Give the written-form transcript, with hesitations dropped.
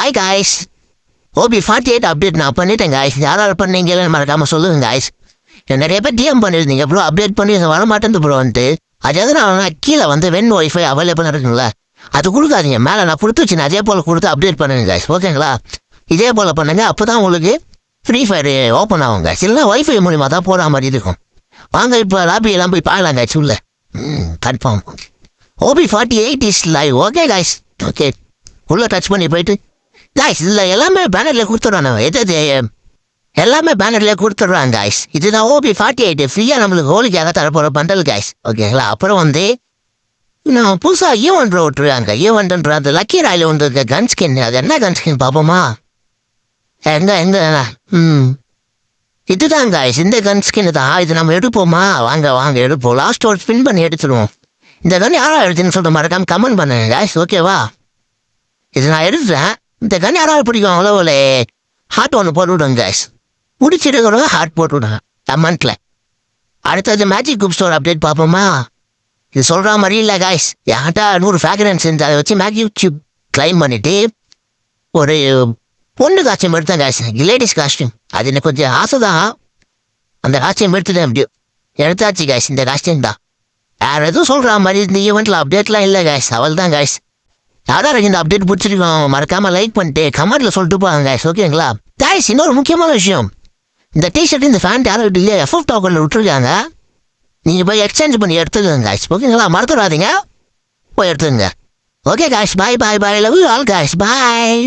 Hi guys. OB48 update நான் பண்ணிட்டேன் guys. யாராவது பண்ணீங்கன்னு மறக்காமல் சொல்லுங்க காய்ஸ். நிறைய பேர் டிஎம் பண்ணியிருந்தீங்க ப்ரோ, அப்டேட் பண்ணி வர மாட்டேன் ப்ரோ வந்துட்டு. அது எதனால கீழே வந்து வென் ஒய்ஃபை அவைலபிள் இருக்குங்கள, அது கொடுக்காதீங்க. மேலே நான் கொடுத்து வச்சு அதே போல் கொடுத்து அப்டேட் பண்ணுங்க காய்ஸ், ஓகேங்களா? இதே போல் பண்ணுங்க, அப்போ தான் உங்களுக்கு ஃப்ரீ ஃபயர் ஓப்பன் ஆகும் காய்ஸ். இல்லைனா ஒய்ஃபை மூலிமா தான் போகிற மாதிரி இருக்கும். வாங்க இப்போ லாபியெல்லாம் போய் பார்க்கலாம் காய்ஸ் உள்ள. Confirm OB48 is live. Okay guys, okay உள்ளே டச் பண்ணி போயிட்டு காய்ஸ் இதில் எல்லாமே பேனரில் கொடுத்துட்றாங்க. எது எல்லாமே பேனர்லேயே கொடுத்துட்றாங்க காய்ஸ். இதுதான் OB48 ஃப்ரீயாக நம்மளுக்கு ஹோலிக்காக தரப்போகிற பண்டல் காய்ஸ், ஓகேங்களா? அப்புறம் வந்து நான் புதுசாக ஈவெண்ட் விட்டுருக்காங்க. ஈவெண்ட்ன்ற அந்த லக்கி ராயில் வந்து இருக்க கன் ஸ்கின், அது என்ன கன் ஸ்கின் பார்ப்போமா? எங்க இதுதான் காய்ஸ், இந்த கன் ஸ்கின் தான். இது நம்ம எடுப்போமா? வாங்க எடுப்போம். லாஸ்ட் ஒரு ஸ்பின் பண்ணி எடுத்துருவோம். இந்த கன் யாரா எடுத்துன்னு சொல்லிட்டு மறக்காம கமெண்ட் பண்ணுங்க காய்ஸ், ஓகேவா? இது நான் எடுத்துட்டேன். இந்த கன் யாராவது பிடிக்கும் அவ்வளோ ஹார்ட் ஒன்று போட்டு விடுங்க காய்ஸ். பிடிச்சிருக்கிறவங்க ஹார்ட் போட்டு விடுங்க கமெண்ட்ல. அடுத்தது மேஜிக் குப் ஸ்டோர் அப்டேட் பார்ப்போமா? இது சொல்கிற மாதிரி இல்லை காய்ஸ். என்கிட்ட 100 ஃப்ராக்ரன்ஸ் இருந்து அதை வச்சு மேஜிக் கியூப் கிளைம் பண்ணிவிட்டு ஒரு பொண்ணு காஸ்டியூம் எடுத்தேன் காய்ஸ், லேடிஸ் காஸ்டியூம். அது எனக்கு கொஞ்சம் ஆசை தான். அந்த காஸ்டியூம் எடுத்துட்டேன். எப்படியும் எடுத்தாச்சு காய்ஸ், இந்த காஸ்டியூம் தான். வேறு எதுவும் சொல்கிற மாதிரி இந்த ஈவெண்ட்டில் அப்டேட்லாம் இல்லை காய்ஸ், அவள் தான் காய்ஸ். யாராவது இந்த அப்டேட் பிடிச்சிருக்கோம் மறக்காமல் லைக் பண்ணிட்டு கமெண்ட்டில் சொல்லிட்டு போவாங்க காய்ஸ், ஓகேங்களா? காய்ஸ் இன்னொரு முக்கியமான விஷயம், இந்த டிஷர்ட் இந்த ஃபேண்ட் யாரும் இல்லையா எஃப்எஃப் டாக்கரில் விட்டுருக்காங்க. நீங்கள் போய் எக்ஸ்சேஞ்ச் பண்ணி எடுத்துக்கோங்க காய்ஸ், ஓகேங்களா? மறந்துடாதீங்க, போய் எடுத்துக்கங்க. Okay guys, bye love you all guys, bye.